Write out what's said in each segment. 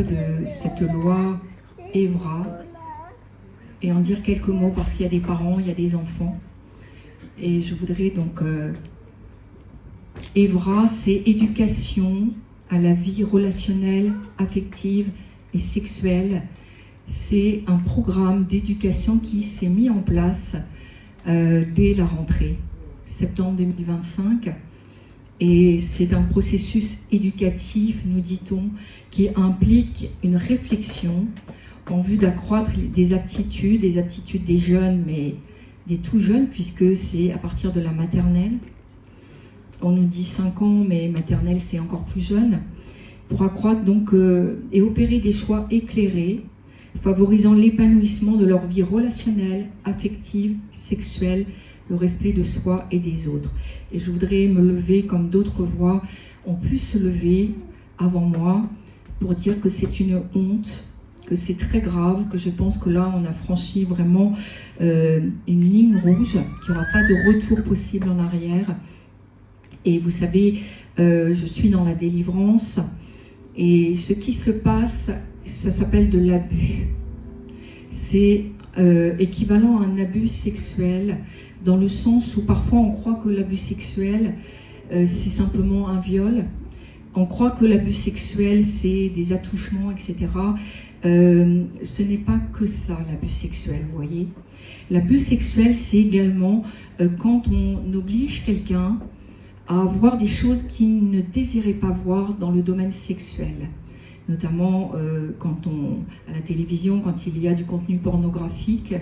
de cette loi Evra et en dire quelques mots parce qu'il y a des parents, il y a des enfants. Et je voudrais donc... Evra, c'est éducation à la vie relationnelle, affective et sexuelle. C'est un programme d'éducation qui s'est mis en place dès la rentrée, septembre 2025. Et c'est un processus éducatif, nous dit-on, qui implique une réflexion en vue d'accroître des aptitudes des jeunes, mais des tout jeunes, puisque c'est à partir de la maternelle. On nous dit 5 ans, mais maternelle, c'est encore plus jeune. Pour accroître donc et opérer des choix éclairés, favorisant l'épanouissement de leur vie relationnelle, affective, sexuelle, le respect de soi et des autres. Et je voudrais me lever comme d'autres voix ont pu se lever avant moi pour dire que c'est une honte, que c'est très grave, que je pense que là on a franchi vraiment une ligne rouge, qu'il n'y aura pas de retour possible en arrière. Et vous savez, je suis dans la délivrance et ce qui se passe, ça s'appelle de l'abus. C'est équivalent à un abus sexuel, dans le sens où parfois on croit que l'abus sexuel, c'est simplement un viol. On croit que l'abus sexuel, c'est des attouchements, etc. Ce n'est pas que ça, l'abus sexuel, vous voyez. L'abus sexuel, c'est également quand on oblige quelqu'un à voir des choses qu'il ne désirait pas voir dans le domaine sexuel. Notamment à la télévision, quand il y a du contenu pornographique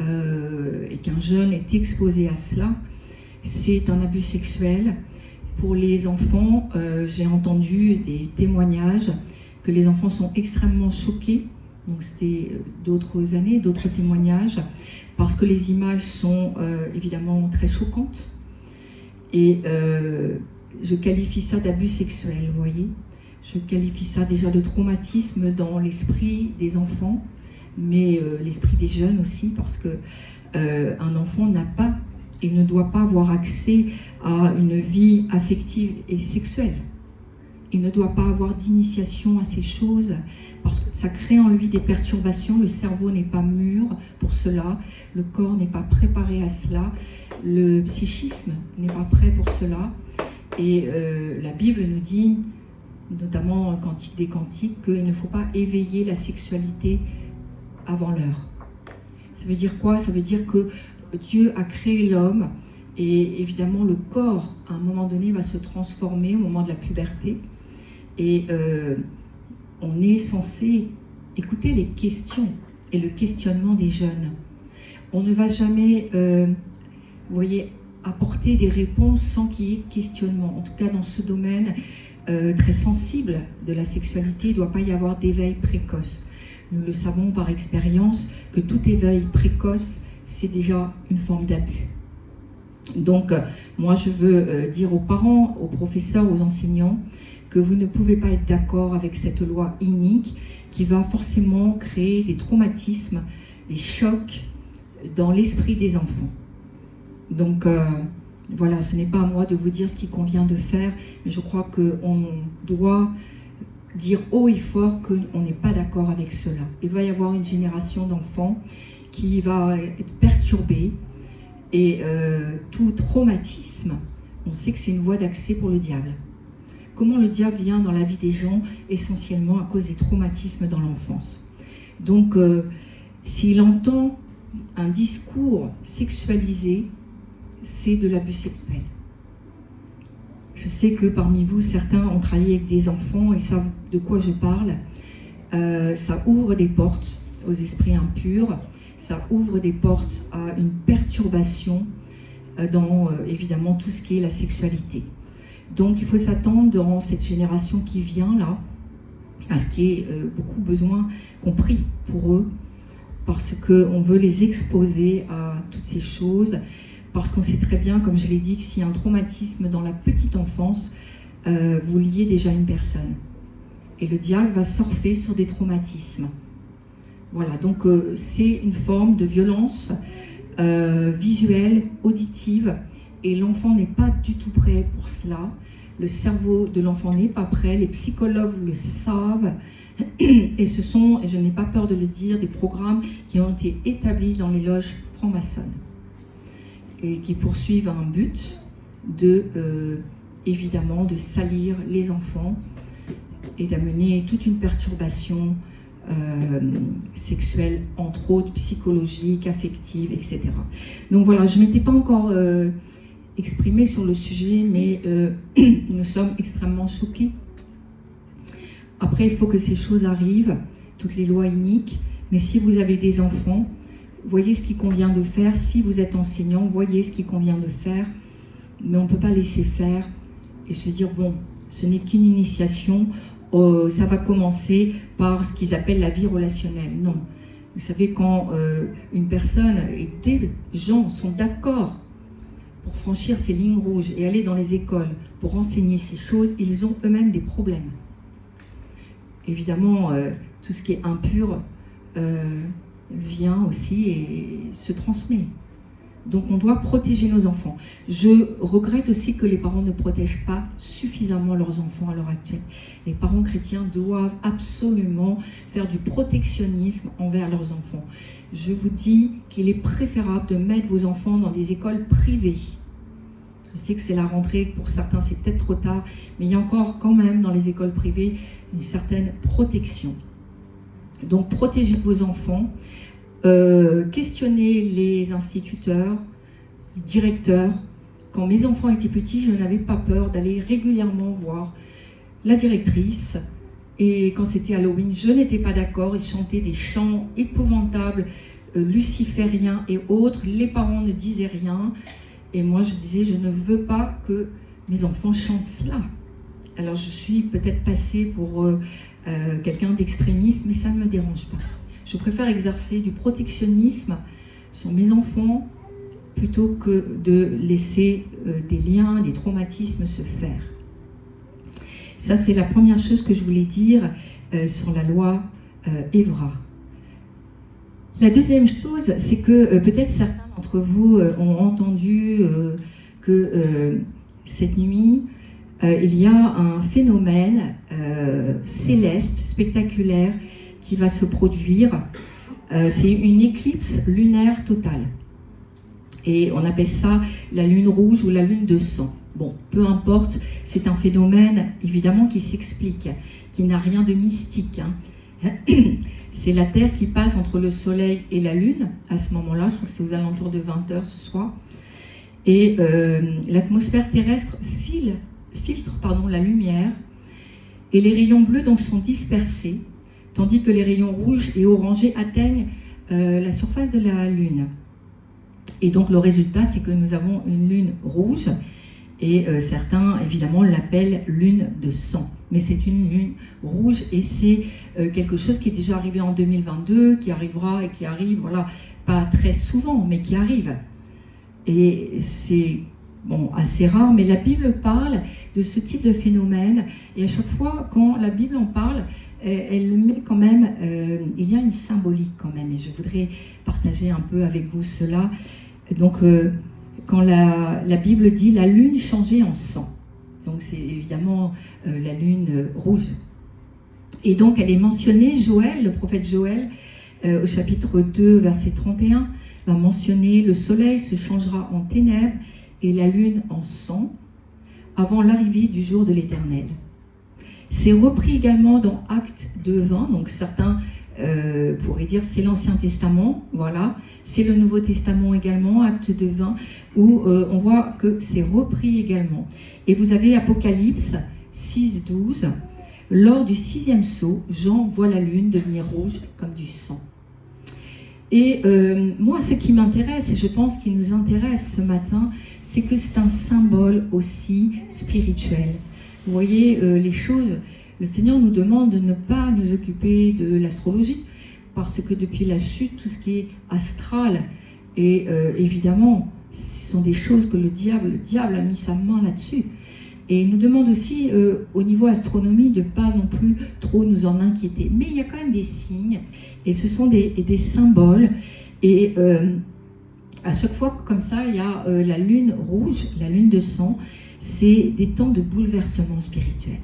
et qu'un jeune est exposé à cela, c'est un abus sexuel. Pour les enfants, j'ai entendu des témoignages que les enfants sont extrêmement choqués. Donc c'était d'autres années, d'autres témoignages, parce que les images sont évidemment très choquantes. Et je qualifie ça d'abus sexuel, vous voyez. Je qualifie ça déjà de traumatisme dans l'esprit des enfants, mais l'esprit des jeunes aussi, parce que un enfant n'a pas et ne doit pas avoir accès à une vie affective et sexuelle. Il ne doit pas avoir d'initiation à ces choses, parce que ça crée en lui des perturbations. Le cerveau n'est pas mûr pour cela, le corps n'est pas préparé à cela, le psychisme n'est pas prêt pour cela. Et la Bible nous dit, notamment en Cantique des Cantiques, qu'il ne faut pas éveiller la sexualité avant l'heure. Ça veut dire quoi? Ça veut dire que Dieu a créé l'homme, et évidemment le corps, à un moment donné, va se transformer au moment de la puberté. Et on est censé écouter les questions et le questionnement des jeunes. On ne va jamais, vous voyez, apporter des réponses sans qu'il y ait questionnement. En tout cas, dans ce domaine très sensible de la sexualité, il ne doit pas y avoir d'éveil précoce. Nous le savons par expérience que tout éveil précoce, c'est déjà une forme d'abus. Donc, moi, je veux dire aux parents, aux professeurs, aux enseignants, que vous ne pouvez pas être d'accord avec cette loi inique qui va forcément créer des traumatismes, des chocs dans l'esprit des enfants. Donc, voilà, ce n'est pas à moi de vous dire ce qu'il convient de faire, mais je crois qu'on doit dire haut et fort qu'on n'est pas d'accord avec cela. Il va y avoir une génération d'enfants qui va être perturbée, et tout traumatisme, on sait que c'est une voie d'accès pour le diable. Comment le diable vient dans la vie des gens? Essentiellement à cause des traumatismes dans l'enfance. Donc, s'il entend un discours sexualisé, c'est de l'abus sexuel. Je sais que parmi vous, certains ont travaillé avec des enfants et savent de quoi je parle. Ça ouvre des portes aux esprits impurs, ça ouvre des portes à une perturbation dans évidemment tout ce qui est la sexualité. Donc il faut s'attendre dans cette génération qui vient là à ce qui est beaucoup besoin compris pour eux, parce qu'on veut les exposer à toutes ces choses, parce qu'on sait très bien, comme je l'ai dit, que s'il y a un traumatisme dans la petite enfance, vous liez déjà une personne. Et le diable va surfer sur des traumatismes. Voilà, donc c'est une forme de violence visuelle, auditive, et l'enfant n'est pas du tout prêt pour cela. Le cerveau de l'enfant n'est pas prêt, les psychologues le savent, Et ce sont, et je n'ai pas peur de le dire, des programmes qui ont été établis dans les loges franc-maçonnes et qui poursuivent un but évidemment, de salir les enfants et d'amener toute une perturbation sexuelle, entre autres psychologique, affective, etc. Donc voilà, je ne m'étais pas encore exprimée sur le sujet, mais nous sommes extrêmement choqués. Après, il faut que ces choses arrivent, toutes les lois iniques, mais si vous avez des enfants, voyez ce qu'il convient de faire. Si vous êtes enseignant, voyez ce qu'il convient de faire, mais on ne peut pas laisser faire et se dire, bon, ce n'est qu'une initiation, ça va commencer par ce qu'ils appellent la vie relationnelle. Non. Vous savez, quand une personne et des gens sont d'accord pour franchir ces lignes rouges et aller dans les écoles pour enseigner ces choses, ils ont eux-mêmes des problèmes. Évidemment, tout ce qui est impur vient aussi et se transmet. Donc on doit protéger nos enfants. Je regrette aussi que les parents ne protègent pas suffisamment leurs enfants à l'heure actuelle. Les parents chrétiens doivent absolument faire du protectionnisme envers leurs enfants. Je vous dis qu'il est préférable de mettre vos enfants dans des écoles privées. Je sais que c'est la rentrée, pour certains c'est peut-être trop tard, mais il y a encore quand même dans les écoles privées une certaine protection. Donc protégez vos enfants. Questionner les instituteurs, les directeurs. Quand mes enfants étaient petits, je n'avais pas peur d'aller régulièrement voir la directrice. Et quand c'était Halloween, je n'étais pas d'accord. Ils chantaient des chants épouvantables, lucifériens et autres. Les parents ne disaient rien. Et moi, je disais, je ne veux pas que mes enfants chantent cela. Alors, je suis peut-être passée pour quelqu'un d'extrémiste, mais ça ne me dérange pas. Je préfère exercer du protectionnisme sur mes enfants plutôt que de laisser des liens, des traumatismes se faire. Ça, c'est la première chose que je voulais dire sur la loi Évra. La deuxième chose, c'est que peut-être certains d'entre vous ont entendu que cette nuit, il y a un phénomène céleste, spectaculaire, qui va se produire. C'est une éclipse lunaire totale. Et on appelle ça la lune rouge ou la lune de sang. Bon, peu importe, c'est un phénomène évidemment qui s'explique, qui n'a rien de mystique. C'est la Terre qui passe entre le Soleil et la Lune à ce moment-là, je crois que c'est aux alentours de 20h ce soir. Et l'atmosphère terrestre filtre la lumière, et les rayons bleus donc sont dispersés, tandis que les rayons rouges et orangés atteignent la surface de la Lune. Et donc le résultat, c'est que nous avons une lune rouge, et certains, évidemment, l'appellent lune de sang. Mais c'est une lune rouge, et c'est quelque chose qui est déjà arrivé en 2022, qui arrivera et qui arrive, voilà, pas très souvent, mais qui arrive. Et c'est assez rare, mais la Bible parle de ce type de phénomène, et à chaque fois, quand la Bible en parle, elle le met quand même, il y a une symbolique quand même, et je voudrais partager un peu avec vous cela. Donc, quand la Bible dit la lune changeait en sang, donc c'est évidemment la lune rouge. Et donc, elle est mentionnée, Joël, le prophète Joël, au chapitre 2, verset 31, va mentionner « Le soleil se changera en ténèbres et la lune en sang avant l'arrivée du jour de l'Éternel. » C'est repris également dans Actes 2:20, donc certains pourraient dire c'est l'Ancien Testament, voilà. C'est le Nouveau Testament également, Actes 2:20, où on voit que c'est repris également. Et vous avez Apocalypse 6:12, lors du 6e sceau, Jean voit la lune devenir rouge comme du sang. Et moi, ce qui m'intéresse, et je pense qu'il nous intéresse ce matin, c'est que c'est un symbole aussi spirituel. Vous voyez, les choses, le Seigneur nous demande de ne pas nous occuper de l'astrologie, parce que depuis la chute, tout ce qui est astral, et évidemment, ce sont des choses que le diable a mis sa main là-dessus. Et il nous demande aussi, au niveau astronomie, de ne pas non plus trop nous en inquiéter. Mais il y a quand même des signes, et ce sont des symboles, et à chaque fois, comme ça, il y a la lune rouge, la lune de sang. C'est des temps de bouleversement spirituel.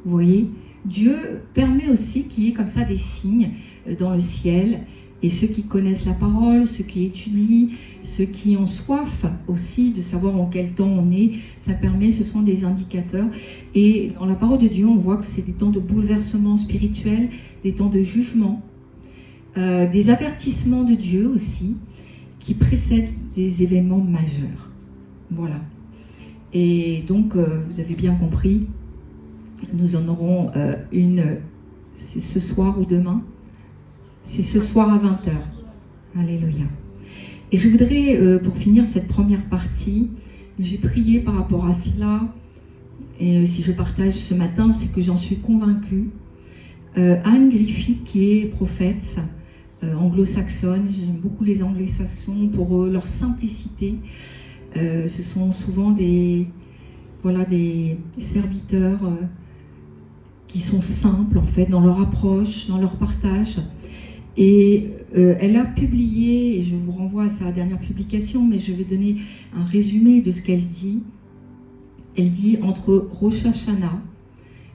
Vous voyez, Dieu permet aussi qu'il y ait comme ça des signes dans le ciel. Et ceux qui connaissent la parole, ceux qui étudient, ceux qui ont soif aussi de savoir en quel temps on est, ce sont des indicateurs. Et dans la parole de Dieu, on voit que c'est des temps de bouleversement spirituel, des temps de jugement, des avertissements de Dieu aussi, qui précèdent des événements majeurs. Voilà. Et donc, vous avez bien compris, nous en aurons une, c'est ce soir ou demain. C'est ce soir à 20h. Alléluia. Et je voudrais, pour finir cette première partie, j'ai prié par rapport à cela. Et si je partage ce matin, c'est que j'en suis convaincue. Anne Griffith, qui est prophète anglo-saxonne, j'aime beaucoup les anglo-saxons pour leur simplicité. Ce sont souvent des serviteurs qui sont simples en fait dans leur approche, dans leur partage. Et elle a publié, et je vous renvoie à sa dernière publication, mais je vais donner un résumé de ce qu'elle dit. Elle dit entre Rosh Hashanah,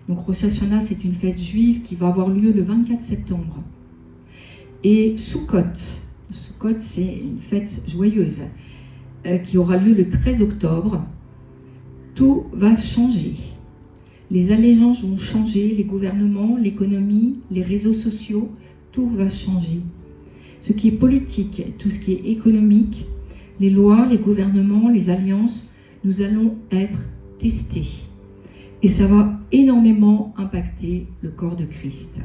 donc Rosh Hashanah c'est une fête juive qui va avoir lieu le 24 septembre, et Sukkot, Sukkot c'est une fête joyeuse, qui aura lieu le 13 octobre, tout va changer. Les allégeances vont changer, les gouvernements, l'économie, les réseaux sociaux, tout va changer. Ce qui est politique, tout ce qui est économique, les lois, les gouvernements, les alliances, nous allons être testés. Et ça va énormément impacter le corps de Christ.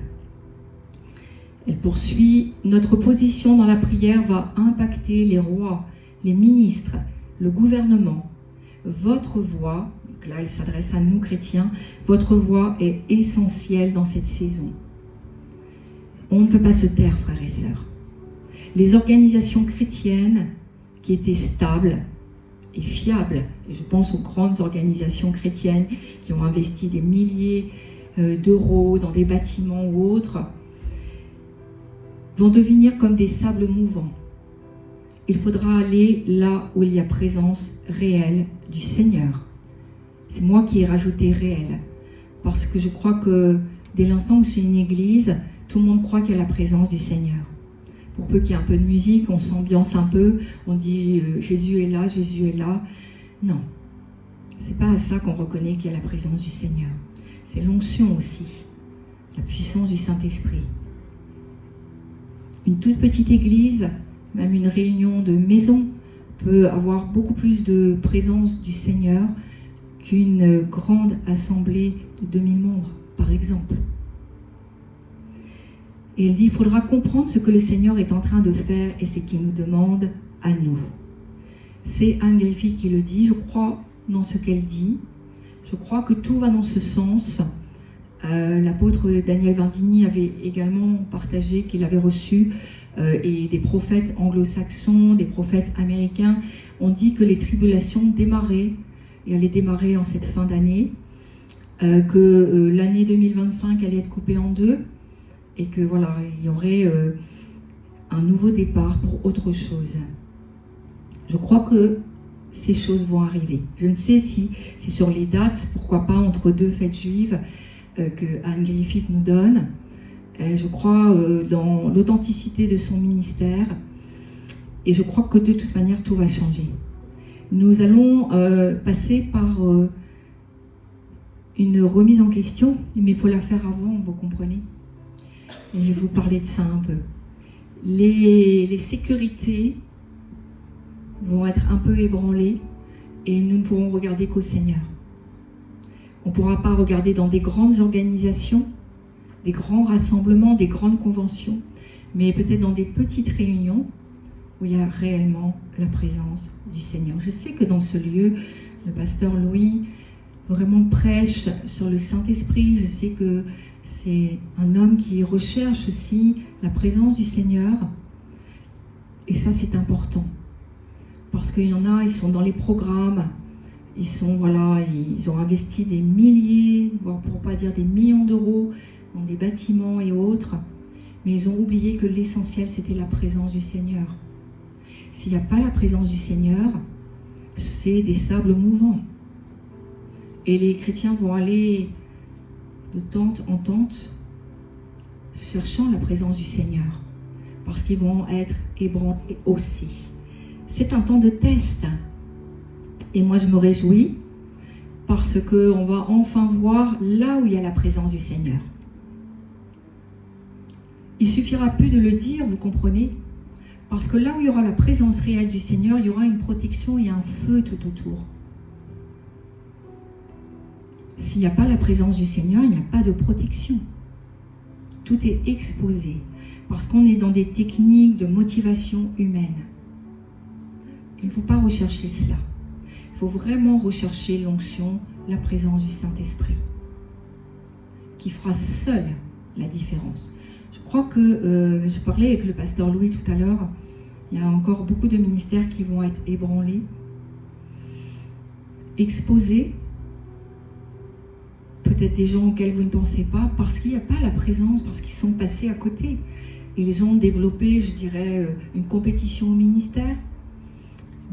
Elle poursuit, notre position dans la prière va impacter les rois, les ministres, le gouvernement. Votre voix, donc là elle s'adresse à nous chrétiens, votre voix est essentielle dans cette saison. On ne peut pas se taire, frères et sœurs. Les organisations chrétiennes qui étaient stables et fiables, et je pense aux grandes organisations chrétiennes qui ont investi des milliers d'euros dans des bâtiments ou autres, vont devenir comme des sables mouvants. Il faudra aller là où il y a présence réelle du Seigneur. C'est moi qui ai rajouté réel, parce que je crois que dès l'instant où c'est une église, tout le monde croit qu'il y a la présence du Seigneur. Pour peu qu'il y ait un peu de musique, on s'ambiance un peu, on dit Jésus est là, Jésus est là. Non, c'est pas à ça qu'on reconnaît qu'il y a la présence du Seigneur. C'est l'onction aussi, la puissance du Saint-Esprit. Une toute petite église, même une réunion de maison, peut avoir beaucoup plus de présence du Seigneur qu'une grande assemblée de 2000 membres, par exemple. Et elle dit, il faudra comprendre ce que le Seigneur est en train de faire et ce qu'il nous demande à nous. C'est Anne Griffith qui le dit, je crois dans ce qu'elle dit, je crois que tout va dans ce sens. L'apôtre Daniel Vindini avait également partagé qu'il avait reçu et des prophètes anglo-saxons, des prophètes américains ont dit que les tribulations démarraient et allaient démarrer en cette fin d'année, que l'année 2025 allait être coupée en deux, et que voilà, il y aurait un nouveau départ pour autre chose. Je crois que ces choses vont arriver. Je ne sais si c'est sur les dates, pourquoi pas entre deux fêtes juives que Anne Griffith nous donne. Je crois dans l'authenticité de son ministère, et je crois que de toute manière tout va changer. Nous allons passer par une remise en question, mais il faut la faire avant, vous comprenez. Et je vais vous parler de ça un peu. Les sécurités vont être un peu ébranlées et nous ne pourrons regarder qu'au Seigneur. On ne pourra pas regarder dans des grandes organisations, des grands rassemblements, des grandes conventions, mais peut-être dans des petites réunions où il y a réellement la présence du Seigneur. Je sais que dans ce lieu, le pasteur Louis vraiment prêche sur le Saint-Esprit. Je sais que c'est un homme qui recherche aussi la présence du Seigneur. Et ça, c'est important. Parce qu'il y en a, ils sont dans les programmes, ils ont investi des milliers, voire pour ne pas dire des millions d'euros dans des bâtiments et autres. Mais ils ont oublié que l'essentiel, c'était la présence du Seigneur. S'il n'y a pas la présence du Seigneur, c'est des sables mouvants. Et les chrétiens vont aller de tente en tente, cherchant la présence du Seigneur, parce qu'ils vont être ébranlés aussi. C'est un temps de test. Et moi, je me réjouis parce qu'on va enfin voir là où il y a la présence du Seigneur. Il suffira plus de le dire, vous comprenez ? Parce que là où il y aura la présence réelle du Seigneur, il y aura une protection et un feu tout autour. S'il n'y a pas la présence du Seigneur, il n'y a pas de protection. Tout est exposé, parce qu'on est dans des techniques de motivation humaine. Il ne faut pas rechercher cela. Il faut vraiment rechercher l'onction, la présence du Saint-Esprit, qui fera seule la différence. Je crois que, je parlais avec le pasteur Louis tout à l'heure, il y a encore beaucoup de ministères qui vont être ébranlés, exposés, peut-être des gens auxquels vous ne pensez pas, parce qu'il n'y a pas la présence, parce qu'ils sont passés à côté. Ils ont développé, je dirais, une compétition au ministère.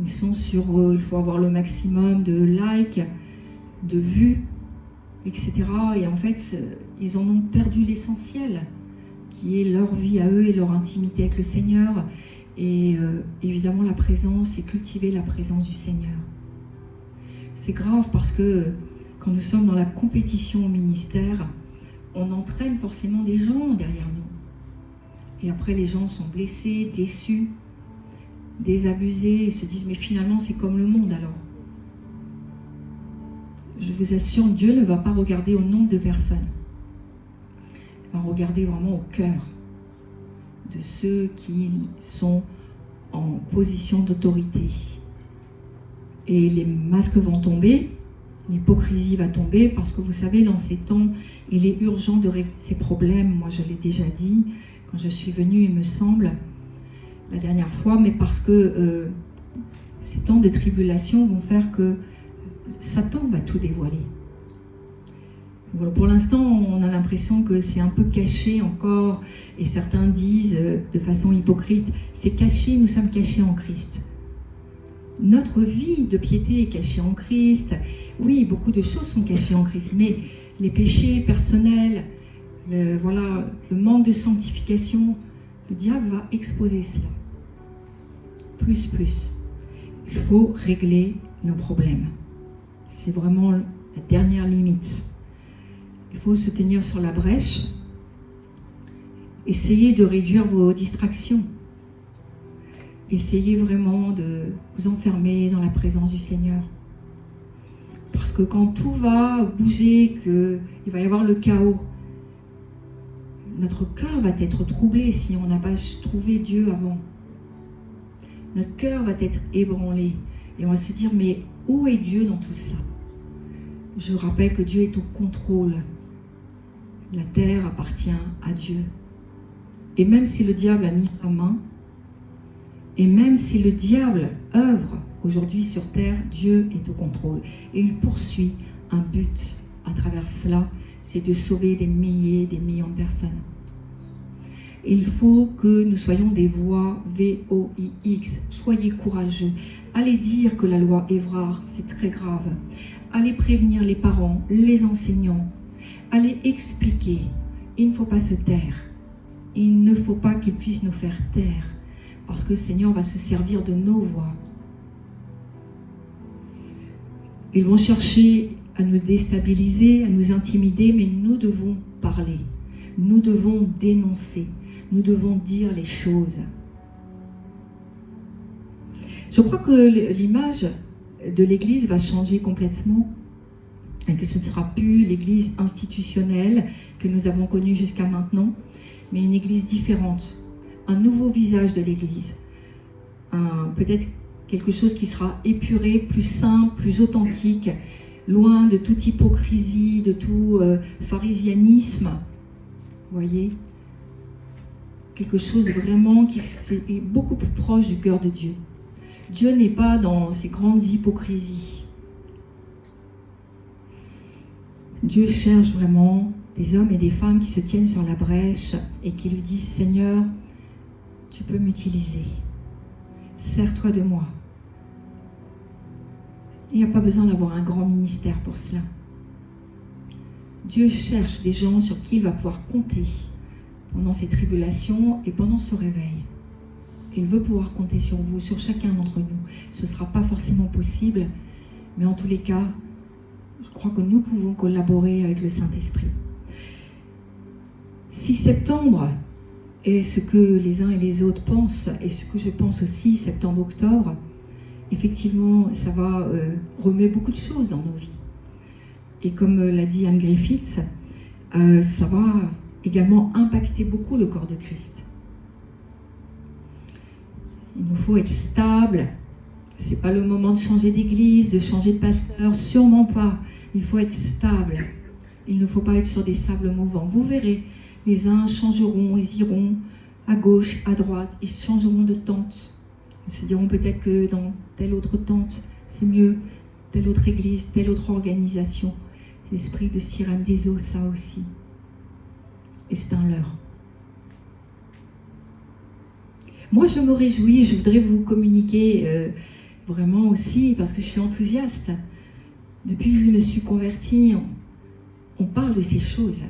Ils sont sur, il faut avoir le maximum de likes, de vues, etc. Et en fait, ils en ont perdu l'essentiel, qui est leur vie à eux et leur intimité avec le Seigneur. Et évidemment, la présence et cultiver la présence du Seigneur. C'est grave parce que quand nous sommes dans la compétition au ministère, on entraîne forcément des gens derrière nous. Et après, les gens sont blessés, déçus, désabusés, et se disent, mais finalement, c'est comme le monde alors. Je vous assure, Dieu ne va pas regarder au nombre de personnes. Il va regarder vraiment au cœur de ceux qui sont en position d'autorité. Et les masques vont tomber, l'hypocrisie va tomber, parce que vous savez, dans ces temps, il est urgent de régler ces problèmes. Moi, je l'ai déjà dit, quand je suis venue, il me semble, la dernière fois, mais parce que ces temps de tribulation vont faire que Satan va tout dévoiler. Voilà, pour l'instant, on a l'impression que c'est un peu caché encore, et certains disent de façon hypocrite, c'est caché, nous sommes cachés en Christ. Notre vie de piété est cachée en Christ. Oui, beaucoup de choses sont cachées en Christ, mais les péchés personnels, le manque de sanctification, le diable va exposer cela. Plus. Il faut régler nos problèmes. C'est vraiment la dernière limite. Il faut se tenir sur la brèche. Essayez de réduire vos distractions. Essayez vraiment de vous enfermer dans la présence du Seigneur. Parce que quand tout va bouger, qu'il va y avoir le chaos, notre cœur va être troublé si on n'a pas trouvé Dieu avant. Notre cœur va être ébranlé. Et on va se dire, mais où est Dieu dans tout ça ? Je rappelle que Dieu est au contrôle. La terre appartient à Dieu. Et même si le diable a mis sa main, et même si le diable œuvre aujourd'hui sur terre, Dieu est au contrôle. Et il poursuit un but à travers cela, c'est de sauver des milliers, des millions de personnes. Il faut que nous soyons des voix VOIX. Soyez courageux. Allez dire que la loi Évrard, c'est très grave. Allez prévenir les parents, les enseignants. Allez expliquer. Il ne faut pas se taire. Il ne faut pas qu'ils puissent nous faire taire. Parce que le Seigneur va se servir de nos voix. Ils vont chercher à nous déstabiliser, à nous intimider, mais nous devons parler. Nous devons dénoncer. Nous devons dire les choses. Je crois que l'image de l'Église va changer complètement et que ce ne sera plus l'Église institutionnelle que nous avons connue jusqu'à maintenant, mais une Église différente, un nouveau visage de l'Église, peut-être quelque chose qui sera épuré, plus simple, plus authentique, loin de toute hypocrisie, de tout pharisianisme, vous voyez ? Quelque chose vraiment qui est beaucoup plus proche du cœur de Dieu. Dieu n'est pas dans ces grandes hypocrisies. Dieu cherche vraiment des hommes et des femmes qui se tiennent sur la brèche et qui lui disent « Seigneur, tu peux m'utiliser. Sers-toi de moi. » Il n'y a pas besoin d'avoir un grand ministère pour cela. Dieu cherche des gens sur qui il va pouvoir compter pendant ces tribulations et pendant ce réveil. Il veut pouvoir compter sur vous, sur chacun d'entre nous. Ce ne sera pas forcément possible, mais en tous les cas, je crois que nous pouvons collaborer avec le Saint-Esprit. 6 septembre est ce que les uns et les autres pensent, et ce que je pense aussi, septembre-octobre, effectivement, ça va remuer beaucoup de choses dans nos vies. Et comme l'a dit Anne Griffiths, ça va également impacter beaucoup le corps de Christ. Il nous faut être stable. Ce n'est pas le moment de changer d'église, de changer de pasteur, sûrement pas. Il faut être stable. Il ne faut pas être sur des sables mouvants. Vous verrez, les uns changeront, ils iront à gauche, à droite, ils changeront de tente. Ils se diront peut-être que dans telle autre tente, c'est mieux, telle autre église, telle autre organisation. L'esprit de sirène des eaux, ça aussi. Et c'est un leurre. Moi, je me réjouis, je voudrais vous communiquer vraiment aussi, parce que je suis enthousiaste. Depuis que je me suis convertie, on parle de ces choses.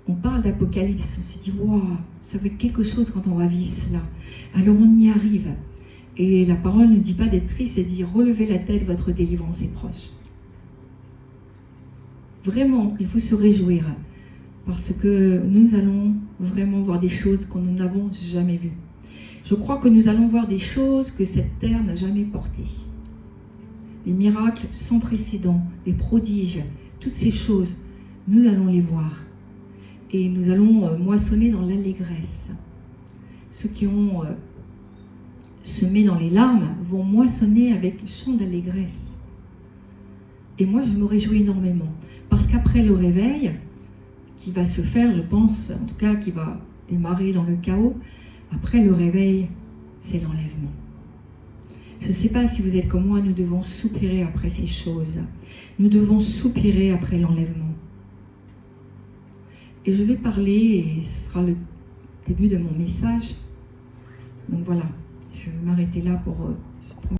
On parle d'Apocalypse, on se dit, waouh, ça va être quelque chose quand on va vivre cela. Alors on y arrive. Et la parole ne dit pas d'être triste, elle dit, relevez la tête, votre délivrance est proche. Vraiment, il faut se réjouir, parce que nous allons vraiment voir des choses que nous n'avons jamais vues. Je crois que nous allons voir des choses que cette terre n'a jamais portées. Des miracles sans précédent, des prodiges, toutes ces choses, nous allons les voir. Et nous allons moissonner dans l'allégresse. Ceux qui ont semé dans les larmes vont moissonner avec chant d'allégresse. Et moi, je me réjouis énormément. Parce qu'après le réveil, qui va se faire, je pense, en tout cas qui va démarrer dans le chaos, après le réveil, c'est l'enlèvement. Je ne sais pas si vous êtes comme moi, nous devons soupirer après ces choses. Nous devons soupirer après l'enlèvement. Et je vais parler, et ce sera le début de mon message. Donc voilà, je vais m'arrêter là pour ce premier.